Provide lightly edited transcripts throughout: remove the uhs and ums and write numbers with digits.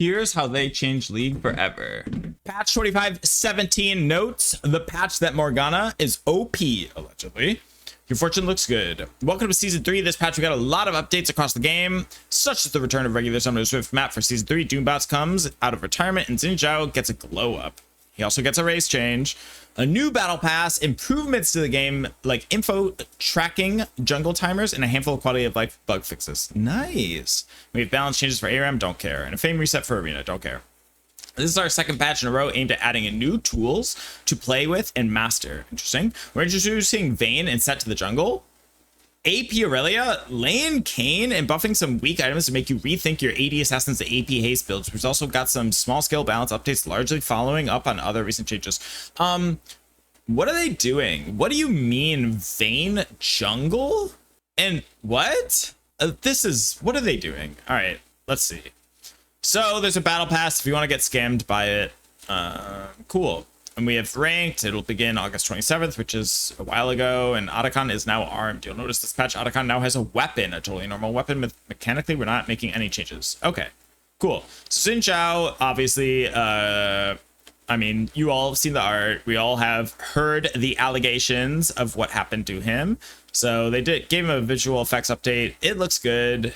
Here's how they changed League forever. Patch 25.17 notes the patch that Morgana is OP, allegedly. Your fortune looks good. Welcome to Season 3. This patch, we got a lot of updates across the game, such as the return of regular Summoner's Swift map for Season 3. Doombots comes out of retirement, and Xin Zhao gets a glow up. He also gets a race change, a new battle pass, improvements to the game like info tracking, jungle timers, and a handful of quality of life bug fixes. Nice. We have balance changes for ARAM, don't care, and a fame reset for Arena, don't care. This is our second patch in a row aimed at adding in new tools to play with and master. Interesting. We're introducing Vayne and Set to the jungle, AP Aurelia, Lane Kane, and buffing some weak items to make you rethink your AD Assassins to AP Haste builds. We've also got some small scale balance updates largely following up on other recent changes. What are they doing? What do you mean Vayne jungle? And what? What are they doing? All right, let's see. So there's a battle pass if you want to get scammed by it. Cool. And we have ranked. It'll begin August 27th, which is a while ago. And Otacon is now armed. You'll notice this patch, Otacon now has a weapon, a totally normal weapon. Mechanically, we're not making any changes. Okay, cool. So Xin Zhao, obviously, I mean, you all have seen the art. We all have heard the allegations of what happened to him. So they gave him a visual effects update. It looks good.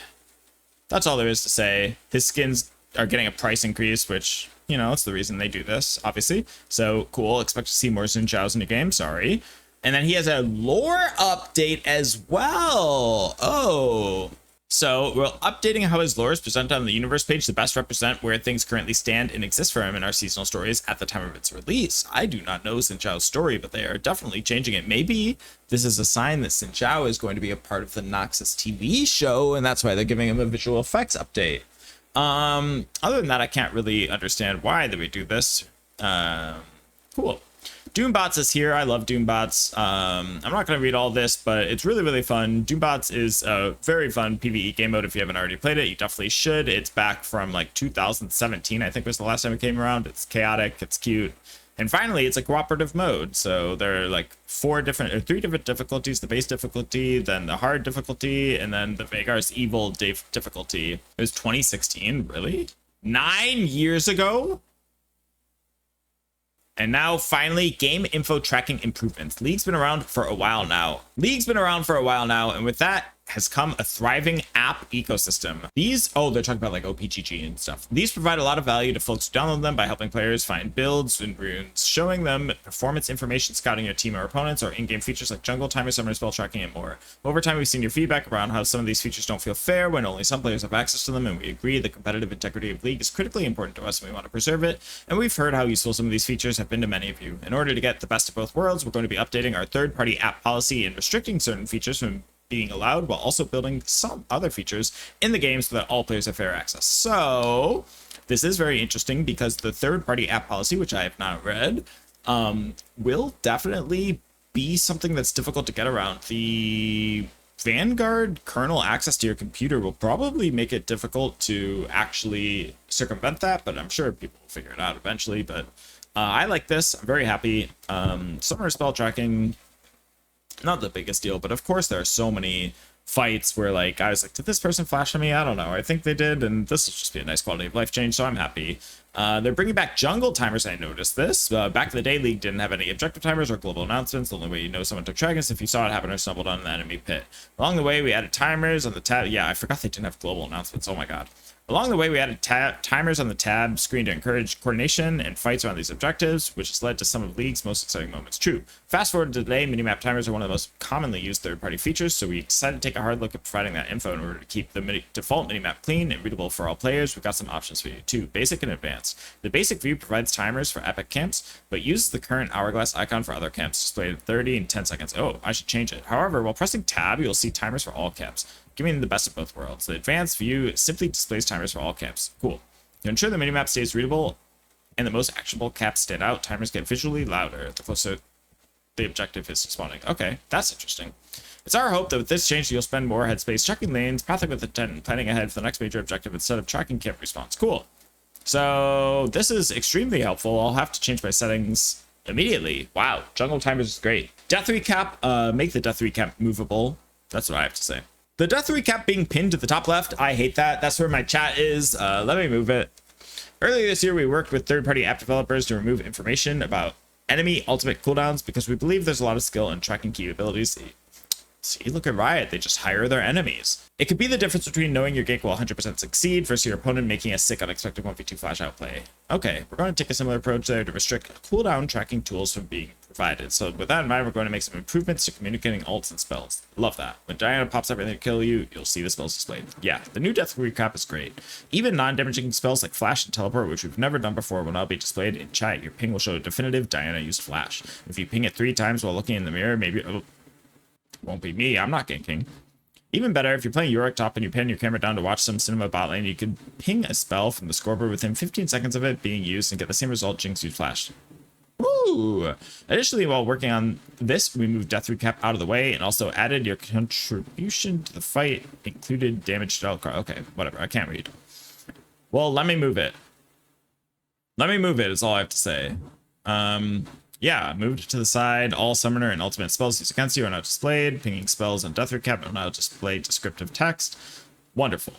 That's all there is to say. His skins are getting a price increase, which, you know, it's the reason they do this, obviously. So cool. Expect to see more Xin Zhao's in the game. Sorry. And then he has a lore update as well. Oh, so we're updating how his lore is presented on the universe page to best represent where things currently stand and exist for him in our seasonal stories at the time of its release. I do not know Xin Zhao's story, but they are definitely changing it. Maybe this is a sign that Xin Zhao is going to be a part of the Noxus TV show, and that's why they're giving him a visual effects update. Other than that, I can't really understand why that we do this. Cool. Doombots is here. I love Doombots. I'm not going to read all this, but it's really, really fun. Doombots is a very fun PvE game mode. If you haven't already played it, you definitely should. It's back from like 2017, I think was the last time it came around. It's chaotic. It's cute. And finally, it's a cooperative mode. So there are like three different difficulties: the base difficulty, then the hard difficulty, and then the Vagar's evil difficulty. It was 2016, really? 9 years ago? And now finally, game info tracking improvements. League's been around for a while now. And with that has come a thriving app ecosystem. They're talking about like OPGG and stuff. These provide a lot of value to folks who download them by helping players find builds and runes, showing them performance information, scouting your team or opponents, or in-game features like jungle, timer, summoner, spell tracking, and more. Over time, we've seen your feedback around how some of these features don't feel fair when only some players have access to them, and we agree the competitive integrity of League is critically important to us and we want to preserve it. And we've heard how useful some of these features have been to many of you. In order to get the best of both worlds, we're going to be updating our third-party app policy and restricting certain features from being allowed, while also building some other features in the game so that all players have fair access. So this is very interesting because the third-party app policy, which I have not read, will definitely be something that's difficult to get around. The Vanguard kernel access to your computer will probably make it difficult to actually circumvent that, but I'm sure people will figure it out eventually. But I like this. I'm very happy. Summoner spell tracking, not the biggest deal, but of course there are so many fights where like I was like, did this person flash on me? I don't know. I think they did, and this will just be a nice quality of life change, so I'm happy. They're bringing back jungle timers. I noticed this. Back in the day, League didn't have any objective timers or global announcements. The only way you know someone took dragons if you saw it happen or stumbled on an enemy pit. Along the way, we added timers on the tab. Yeah, I forgot they didn't have global announcements. Oh my god. Along the way, we added timers on the tab screen to encourage coordination and fights around these objectives, which has led to some of League's most exciting moments. True. Fast forward to today, minimap timers are one of the most commonly used third-party features, so we decided to take a hard look at providing that info in order to keep the default minimap clean and readable for all players. We've got some options for you too, basic and advanced. The basic view provides timers for epic camps, but uses the current hourglass icon for other camps, displayed at 30 and 10 seconds. Oh, I should change it. However, while pressing tab, you'll see timers for all camps, giving the best of both worlds. The advanced view simply displays timers for all camps. Cool. To ensure the minimap stays readable and the most actionable caps stand out, timers get visually louder the closer the objective is to spawning. Okay, that's interesting. It's our hope that with this change, you'll spend more headspace checking lanes, pathing with intent, and planning ahead for the next major objective instead of tracking camp response. Cool. So this is extremely helpful. I'll have to change my settings immediately. Wow, jungle timers is great. Death recap, make the death recap movable. That's what I have to say. The death recap being pinned to the top left, I hate that. That's where my chat is. Let me move it. Earlier this year, we worked with third-party app developers to remove information about enemy ultimate cooldowns because we believe there's a lot of skill in tracking key abilities. See, look at Riot. They just hire their enemies. It could be the difference between knowing your gank will 100% succeed versus your opponent making a sick, unexpected 1v2 flash outplay. Okay, we're going to take a similar approach there to restrict cooldown tracking tools from being provided. So with that in mind, we're going to make some improvements to communicating ults and spells. Love that. When Diana pops everything to kill you, you'll see the spells displayed. Yeah, the new death recap is great. Even non-damaging spells like flash and teleport, which we've never done before, will now be displayed in chat. Your ping will show a definitive Diana used flash. If you ping it 3 times while looking in the mirror, maybe... Oh, won't be me. I'm not ganking. Even better, if you're playing Yorick top and you pin your camera down to watch some cinema bot lane, you can ping a spell from the scoreboard within 15 seconds of it being used and get the same result Jinx used flash. Woo! Additionally, while working on this, we moved Death Recap out of the way and also added your contribution to the fight included damage to card. Okay, whatever. I can't read. Well, let me move it. Let me move it is all I have to say. Yeah, moved to the side. All summoner and ultimate spells used against you are now displayed. Pinging spells on Death Recap are now display descriptive text. Wonderful.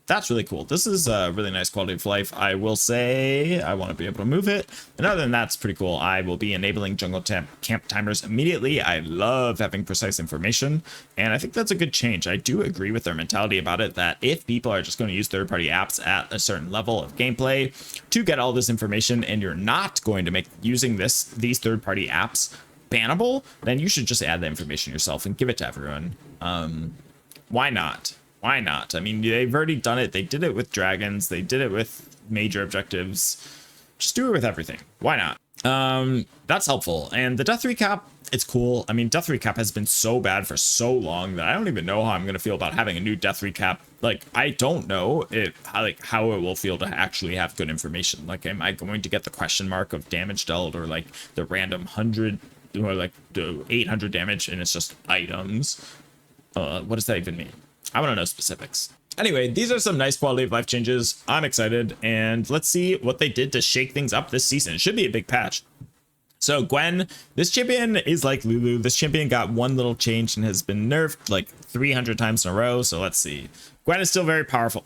That's really cool. This is a really nice quality of life. I will say I want to be able to move it. And other than that's pretty cool. I will be enabling jungle camp timers immediately. I love having precise information. And I think that's a good change. I do agree with their mentality about it that if people are just going to use third-party apps at a certain level of gameplay to get all this information and you're not going to make using these third-party apps bannable, then you should just add the information yourself and give it to everyone. Why not? Why not? I mean, they've already done it. They did it with dragons. They did it with major objectives. Just do it with everything. Why not? That's helpful. And the death recap, it's cool. I mean, death recap has been so bad for so long that I don't even know how I'm going to feel about having a new death recap. Like, I don't know how it will feel to actually have good information. Like, am I going to get the question mark of damage dealt or like the random 100 or like the 800 damage and it's just items? What does that even mean? I want to know specifics. Anyway, these are some nice quality of life changes. I'm excited, and let's see what they did to shake things up this season. It should be a big patch. So Gwen, this champion is like Lulu. This champion got one little change and has been nerfed like 300 times in a row. So let's see. Gwen is still very powerful.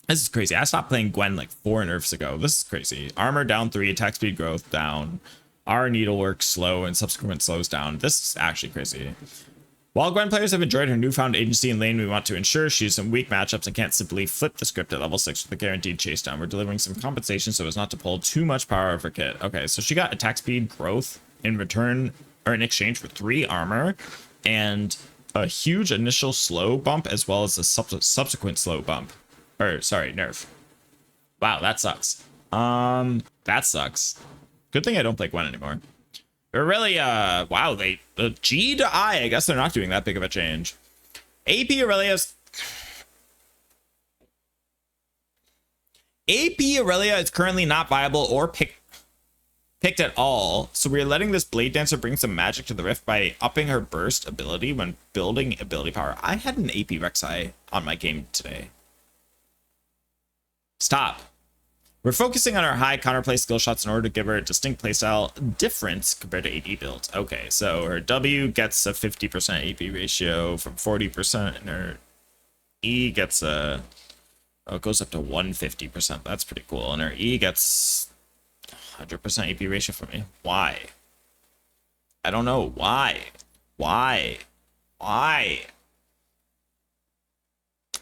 This is crazy. I stopped playing Gwen like 4 nerfs ago. This is crazy. Armor down 3, attack speed growth down. Our needlework slow and subsequent slows down. This is actually crazy. While Gwen players have enjoyed her newfound agency in lane, we want to ensure she's some weak matchups and can't simply flip the script at level 6 with a guaranteed chase down. We're delivering some compensation so as not to pull too much power of her kit. Okay, so she got attack speed growth in return, or in exchange for 3 armor and a huge initial slow bump as well as a subsequent slow bump. Or, sorry, nerf. Wow, that sucks. That sucks. Good thing I don't play Gwen anymore. They're really, wow, the G to I guess they're not doing that big of a change. AP Aurelia is currently not viable or picked at all, so we're letting this Blade Dancer bring some magic to the Rift by upping her burst ability when building ability power. I had an AP Rek'Sai on my game today. Stop. We're focusing on our high counterplay skill shots in order to give her a distinct playstyle difference compared to AD builds. Okay, so her W gets a 50% AP ratio from 40%, and her E gets a... Oh, it goes up to 150%. That's pretty cool. And her E gets 100% AP ratio for me. Why? I don't know. Why? Why? Why?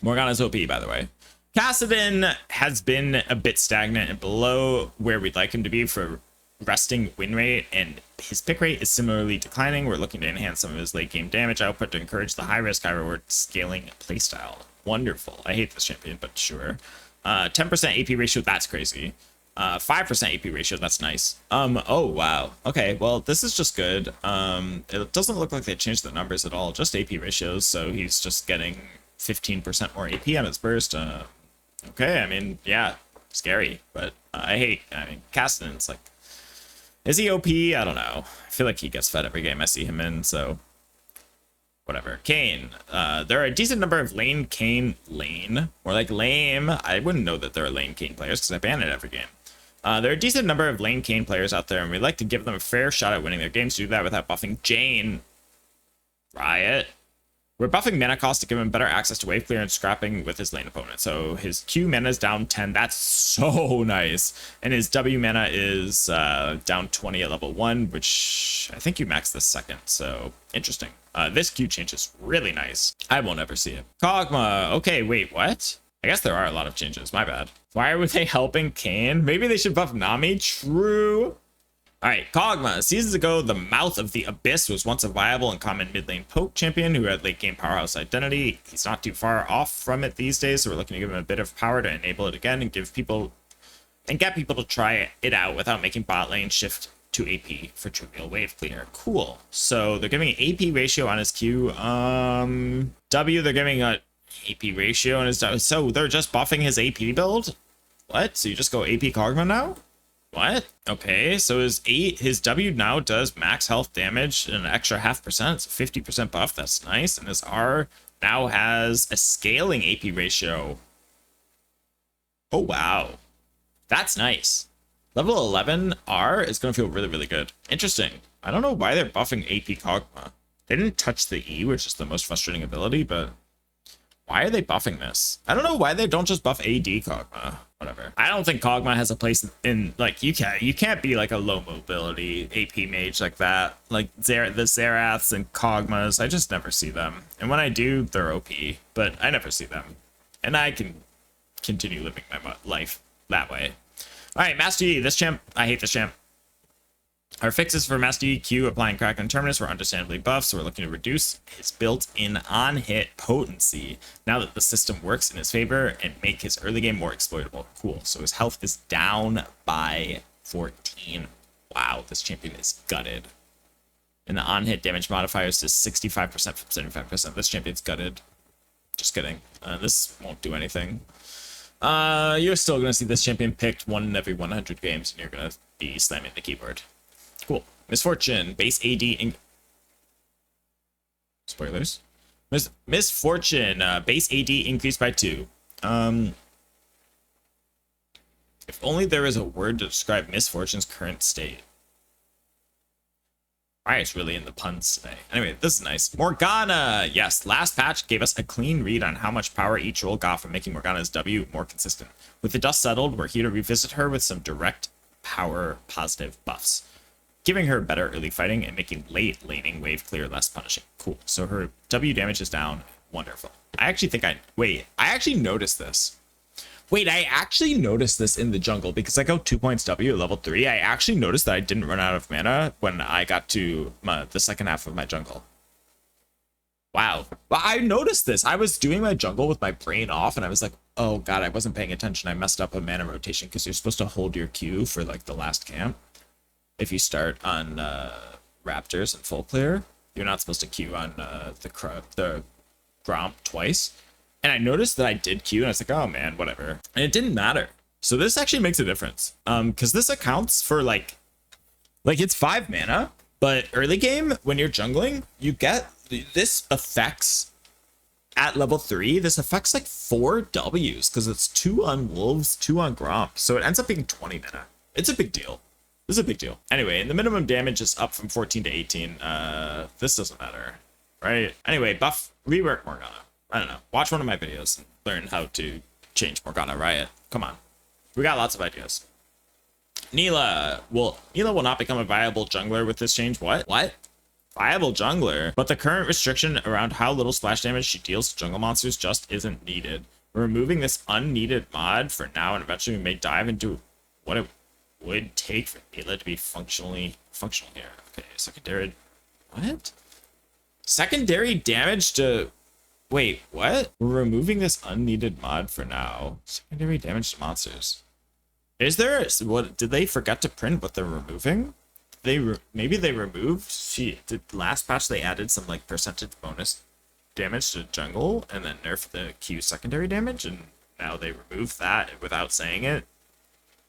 Morgana's OP, by the way. Kassadin has been a bit stagnant and below where we'd like him to be for resting win rate, and his pick rate is similarly declining. We're looking to enhance some of his late game damage output to encourage the high risk, high reward scaling playstyle. Wonderful. I hate this champion, but sure. 10% AP ratio, that's crazy. 5% AP ratio, that's nice. Oh wow. Okay, well, this is just good. It doesn't look like they changed the numbers at all, just AP ratios, so he's just getting 15% more AP on his burst. Okay, I mean, yeah, scary, but I mean, Kassadin's like, is he OP? I don't know. I feel like he gets fed every game I see him in, so whatever. Kayn. There are a decent number of lane or like lame. I wouldn't know that there are lane Kayn players because I ban it every game. There are a decent number of lane Kayn players out there, and we'd like to give them a fair shot at winning their games. To do that without buffing Jane. Riot. We're buffing mana cost to give him better access to wave clear and scrapping with his lane opponent. So his Q mana is down 10. That's so nice. And his W mana is down 20 at level 1, which I think you max the second. So interesting. This Q change is really nice. I won't ever see it. Kog'Maw. Okay, wait, what? I guess there are a lot of changes. My bad. Why were they helping Kayn? Maybe they should buff Nami. True. All right, Kog'Maw. Seasons ago, the Mouth of the Abyss was once a viable and common mid lane poke champion who had late game powerhouse identity. He's not too far off from it these days, so we're looking to give him a bit of power to enable it again and give people and get people to try it out without making bot lane shift to AP for trivial wave clear. Cool. So they're giving an AP ratio on his Q. W, they're giving a AP ratio on his W. So they're just buffing his AP build? What? So you just go AP Kog'Maw now? What? Okay, so his W now does max health damage and an extra 0.5%. It's a 50% buff. That's nice. And his R now has a scaling AP ratio. Oh, wow. That's nice. Level 11 R is going to feel really, really good. Interesting. I don't know why they're buffing AP Kog'Maw. They didn't touch the E, which is the most frustrating ability, but why are they buffing this? I don't know why they don't just buff AD Kog'Maw. Whatever. I don't think Kog'Maw has a place in, like, you can't be like a low mobility AP mage like that. Like the Zeraths and Kog'Maws, I just never see them. And when I do, they're OP, but I never see them. And I can continue living my life that way. All right, Master Yi, this champ, I hate this champ. Our fixes for Master Yi, Q, applying Crack and Terminus were understandably buffed, so we're looking to reduce his built-in on-hit potency now that the system works in his favor and make his early game more exploitable. Cool. So his health is down by 14. Wow, this champion is gutted. And the on-hit damage modifier is 65% from 75%. This champion's gutted. Just kidding. This won't do anything. You're still going to see this champion picked 1 in every 100 games, and you're going to be slamming the keyboard. Cool. Misfortune, base AD spoilers. Misfortune, base AD increased by 2. If only there was a word to describe Misfortune's current state. Riot's really in the puns today. Anyway, this is nice. Morgana! Yes, last patch gave us a clean read on how much power each role got from making Morgana's W more consistent. With the dust settled, we're here to revisit her with some direct power positive buffs, giving her better early fighting and making late laning wave clear less punishing. Cool. So her W damage is down. Wonderful. I actually think I actually noticed this. Wait, I actually noticed this in the jungle because I go 2 points W at level 3. I actually noticed that I didn't run out of mana when I got to the second half of my jungle. Wow. But I noticed this. I was doing my jungle with my brain off and I was like, oh god, I wasn't paying attention. I messed up a mana rotation because you're supposed to hold your Q for like the last camp. If you start on Raptors and full clear, you're not supposed to Q on the Gromp twice. And I noticed that I did Q and I was like, oh man, whatever. And it didn't matter. So this actually makes a difference. Because this accounts for like it's 5 mana, but early game when you're jungling, you get this affects at level 3. This affects like 4 Ws because it's 2 on Wolves, 2 on Gromp. So it ends up being 20 mana. It's a big deal. This is a big deal. Anyway, and the minimum damage is up from 14 to 18. This doesn't matter, right? Anyway, rework Morgana. I don't know. Watch one of my videos and learn how to change Morgana Riot. Come on. We got lots of ideas. Neela will not become a viable jungler with this change. What? Viable jungler? But the current restriction around how little splash damage she deals to jungle monsters just isn't needed. We're removing this unneeded mod for now, and eventually we may dive into what it would take for Neela to be functional here. Okay, secondary. What? Secondary damage to. Wait, what? We're removing this unneeded mod for now. Secondary damage to monsters. Is there what? Did they forget to print what they're removing? Maybe they removed. Did last patch they added some like percentage bonus damage to jungle and then nerfed the Q secondary damage, and now they removed that without saying it,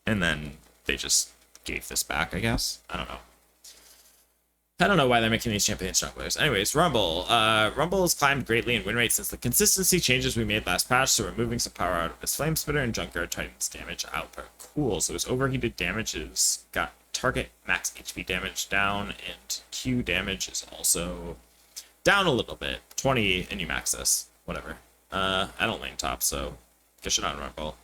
and then they just gave this back, I guess. I don't know. I don't know why they're making these champions junglers. Anyways, Rumble. Rumble has climbed greatly in win rate since the consistency changes we made last patch, so we're moving some power out of his Flame Spitter and Junkyard Titan's damage output. Cool, so his overheated damage has got target max HP damage down, and Q damage is also Down a little bit. 20 and you max this. Whatever. I don't lane top, so guess you're not unremarkable.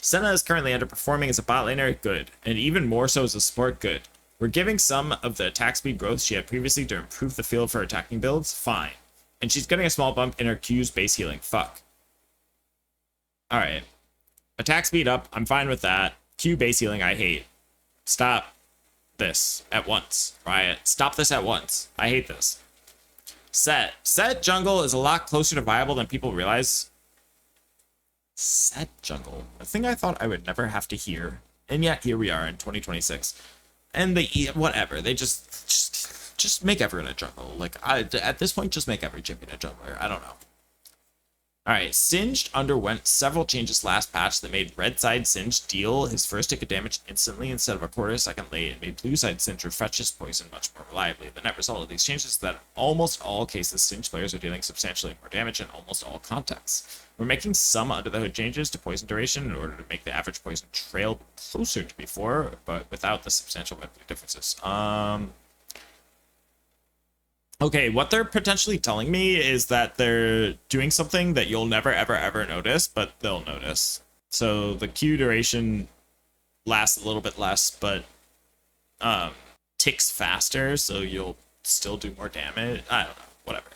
Senna is currently underperforming as a bot laner, good. And even more so as a support, good. We're giving some of the attack speed growth she had previously to improve the field for attacking builds, fine. And she's getting a small bump in her Q's base healing, fuck. Alright. Attack speed up, I'm fine with that. Q base healing, I hate. Stop this at once, Riot. Stop this at once. I hate this. Set jungle is a lot closer to viable than people realize. Set jungle. A thing I thought I would never have to hear. And yet here we are in 2026. And they whatever. They just make everyone a jungle. Like at this point, just make every champion a jungler. I don't know. Alright, Singed underwent several changes last patch that made red side Singed deal his first tick of damage instantly instead of a quarter second late, and made blue side Singed refresh his poison much more reliably. The net result of these changes is that in almost all cases, Singed players are dealing substantially more damage in almost all contexts. We're making some under the hood changes to poison duration in order to make the average poison trail closer to before, but without the substantial differences. Okay, what they're potentially telling me is that they're doing something that you'll never, ever notice, but they'll notice. So the Q duration lasts a little bit less, but ticks faster, so you'll still do more damage. I don't know, whatever.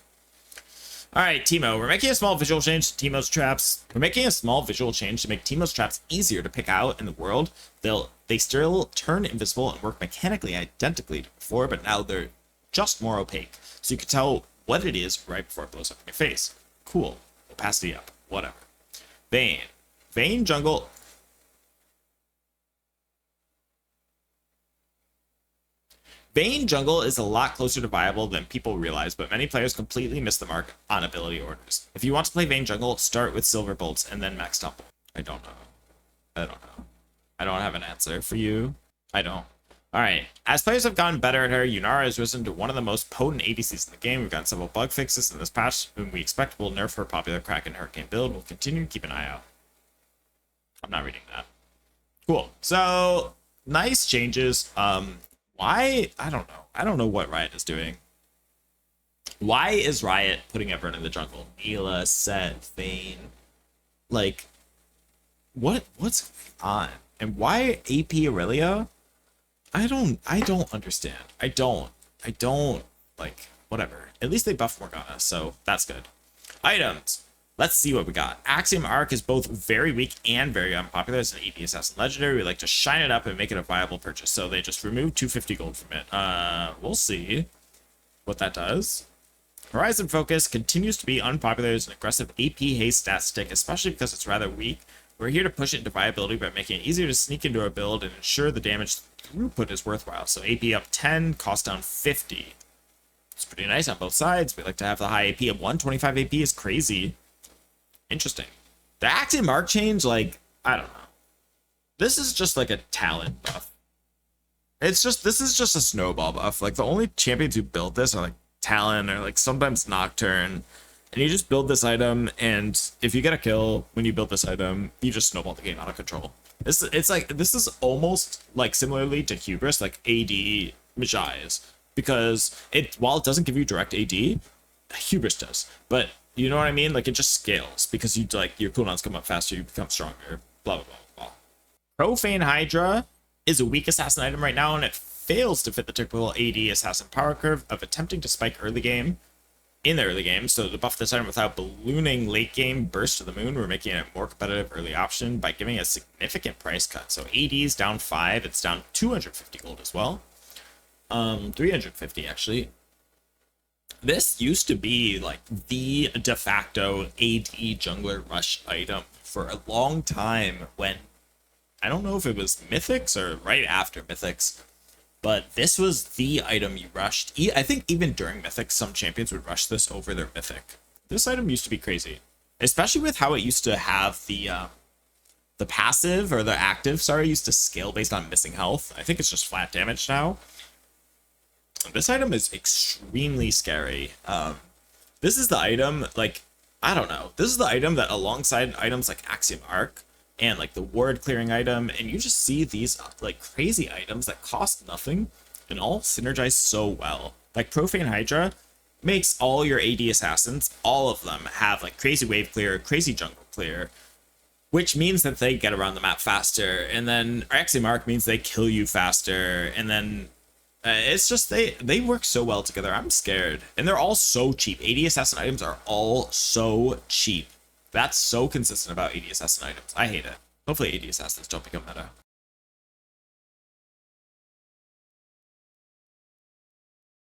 All right, Teemo, we're making a small visual change to Teemo's traps. We're making a small visual change to make Teemo's traps easier to pick out in the world. They still turn invisible and work mechanically identically to before, but now they're just more opaque, so you can tell what it is right before it blows up in your face. Cool. Opacity up. Whatever. Vayne jungle. Vayne jungle is a lot closer to viable than people realize, but many players completely miss the mark on ability orders. If you want to play Vayne jungle, start with silver bolts and then max temple. I don't know. I don't have an answer for you. I don't. Alright, as players have gotten better at her, Yunara has risen to one of the most potent ADCs in the game. We've gotten several bug fixes in this patch, whom we expect will nerf her popular Kraken Hurricane build. We'll continue to keep an eye out. I'm not reading that. Cool. So, nice changes. Why? I don't know. I don't know what Riot is doing. Why is Riot putting everyone in the jungle? Neela, Set, Vayne. Like, what's going on? And why AP Aurelia? I don't understand. I don't like, whatever. At least they buffed Morgana, so that's good. Items. Let's see what we got. Axiom Arc is both very weak and very unpopular as an AP Assassin Legendary. We like to shine it up and make it a viable purchase. So they just removed 250 gold from it. We'll see what that does. Horizon Focus continues to be unpopular as an aggressive AP haste stat stick, especially because it's rather weak. We're here to push it into viability by making it easier to sneak into our build and ensure the damage throughput is worthwhile. So AP up 10, cost down 50. It's pretty nice on both sides. We like to have the high AP of 125 AP is crazy. Interesting. The Axiom Mark change, like, I don't know. This is just like a talent buff. This is just a snowball buff. Like, the only champions who build this are like Talon or like sometimes Nocturne. And you just build this item, and if you get a kill when you build this item, you just snowball the game out of control. This is almost like similarly to Hubris, like AD Magi, because while it doesn't give you direct AD, Hubris does. But you know what I mean? Like, it just scales because you like your cooldowns come up faster, you become stronger. Blah blah blah blah. Profane Hydra is a weak assassin item right now, and it fails to fit the typical AD assassin power curve of attempting to spike early game. In the early game, so to buff this item without ballooning late game burst to the moon, we're making it a more competitive early option by giving a significant price cut. So AD is down 5, it's down 250 gold as well. 350 actually. This used to be like the de facto AD jungler rush item for a long time when, I don't know if it was Mythics or right after Mythics, but this was the item you rushed. I think even during Mythic, some champions would rush this over their Mythic. This item used to be crazy, especially with how it used to have the passive, or the active, sorry, used to scale based on missing health. I think it's just flat damage now. This item is extremely scary. This is the item, like, I don't know. This is the item that alongside items like Axiom Arc, and like the ward clearing item, and you just see these like crazy items that cost nothing and all synergize so well. Like Profane Hydra, makes all your AD assassins, all of them, have like crazy wave clear, crazy jungle clear, which means that they get around the map faster. And then Axie Mark means they kill you faster. And then it's just they work so well together. I'm scared. And they're all so cheap. AD assassin items are all so cheap. That's so consistent about AD assassin items. I hate it. Hopefully AD assassins don't become meta.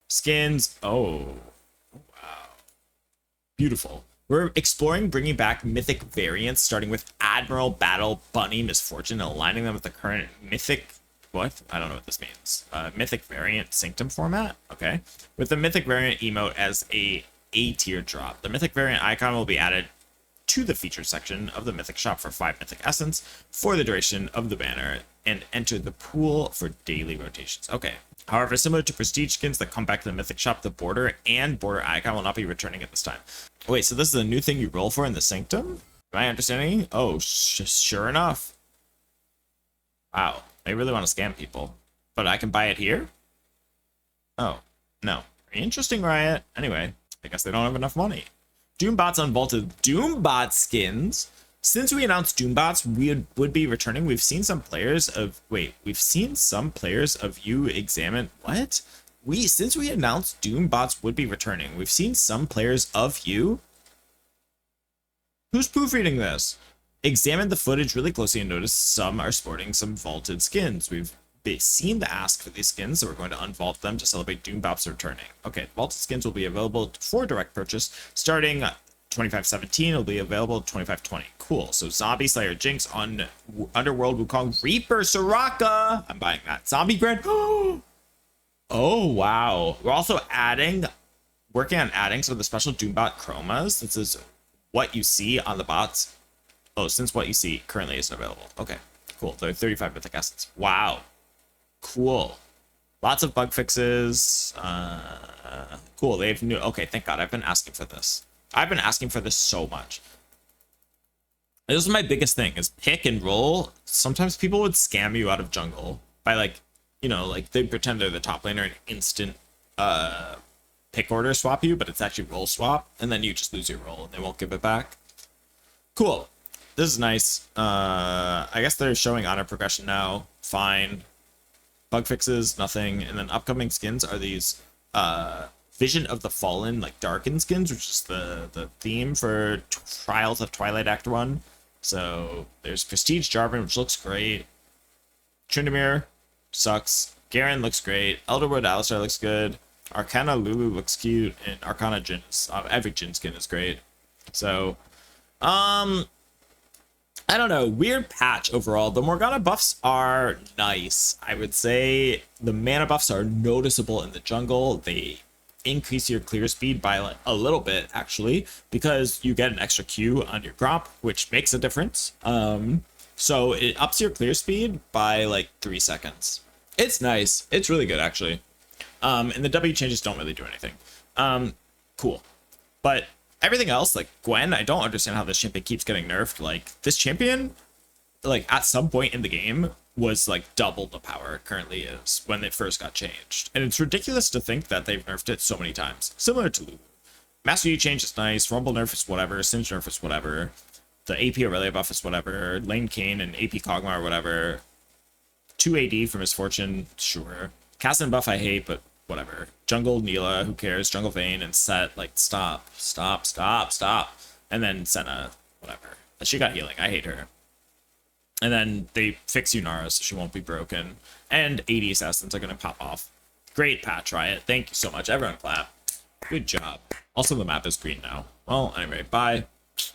Skins. Oh, wow. Beautiful. We're exploring bringing back mythic variants, starting with Admiral, Battle, Bunny, Misfortune, and aligning them with the current mythic. What? I don't know what this means. Mythic variant Sanctum format. Okay. With the mythic variant emote as a tier drop. The mythic variant icon will be added to the feature section of the mythic shop for 5 mythic essence for the duration of the banner and enter the pool for daily rotations. Okay. However, similar to prestige skins that come back to the mythic shop, the border and border icon will not be returning at this time. Wait, so this is a new thing you roll for in the Sanctum? Am I understanding? Oh, sure enough. Wow, they really want to scam people. But I can buy it here? Oh, no. Interesting, Riot. Anyway, I guess they don't have enough money. Doombots unvaulted Doombot skins. Since we announced Doombots would be returning, we've seen some players of you examine what? Since we announced Doombots would be returning, we've seen some players of you. Who's proofreading this? Examined the footage really closely and noticed some are sporting some vaulted skins. We've seen the ask for these skins, so we're going to unvault them to celebrate Doombots returning. Okay, vaulted skins will be available for direct purchase starting 2517. It'll be available 2520. Cool. So Zombie Slayer Jinx on Underworld Wukong Reaper Soraka. I'm buying that. Zombie Grand. Oh wow. We're also working on adding some of the special Doombot chromas. This is what you see on the bots. Oh, since what you see currently isn't available. Okay, cool. They're 35 mythic essence. Wow. Cool. Lots of bug fixes. Cool. They have new. Okay, thank God. I've been asking for this. I've been asking for this so much. This is my biggest thing is pick and roll. Sometimes people would scam you out of jungle by like, you know, like they pretend they're the top laner and instant pick order swap you, but it's actually roll swap, and then you just lose your roll and they won't give it back. Cool. This is nice. I guess they're showing honor progression now. Fine. Bug fixes, nothing. And then upcoming skins are these Vision of the Fallen, like Darkened skins, which is the theme for Trials of Twilight Act 1. So there's Prestige Jarvan, which looks great. Tryndamere sucks. Garen looks great. Elderwood Alistar looks good. Arcana Lulu looks cute. And Arcana Jhin, every Jhin skin is great. So, I don't know. Weird patch overall. The Morgana buffs are nice. I would say the mana buffs are noticeable in the jungle. They increase your clear speed by like a little bit, actually, because you get an extra Q on your Gromp, which makes a difference. So it ups your clear speed by like 3 seconds. It's nice. It's really good, actually. And the W changes don't really do anything. Cool. But everything else, like Gwen, I don't understand how this champion keeps getting nerfed. Like, this champion, like, at some point in the game was, like, double the power it currently is when it first got changed. And it's ridiculous to think that they've nerfed it so many times. Similar to Lulu. Master Yi change is nice. Rumble nerf is whatever. Singe nerf is whatever. The AP Aurelia buff is whatever. Lane Kane and AP Kog'Maw or whatever. 2 AD for Misfortune, sure. Cassin buff I hate, but whatever. Jungle Neela, who cares? Jungle Vayne and Set, like, stop. And then Senna, whatever. She got healing. I hate her. And then they fix Yunara so she won't be broken. And 80 assassins are going to pop off. Great patch, Riot. Thank you so much. Everyone clap. Good job. Also, the map is green now. Well, anyway, bye.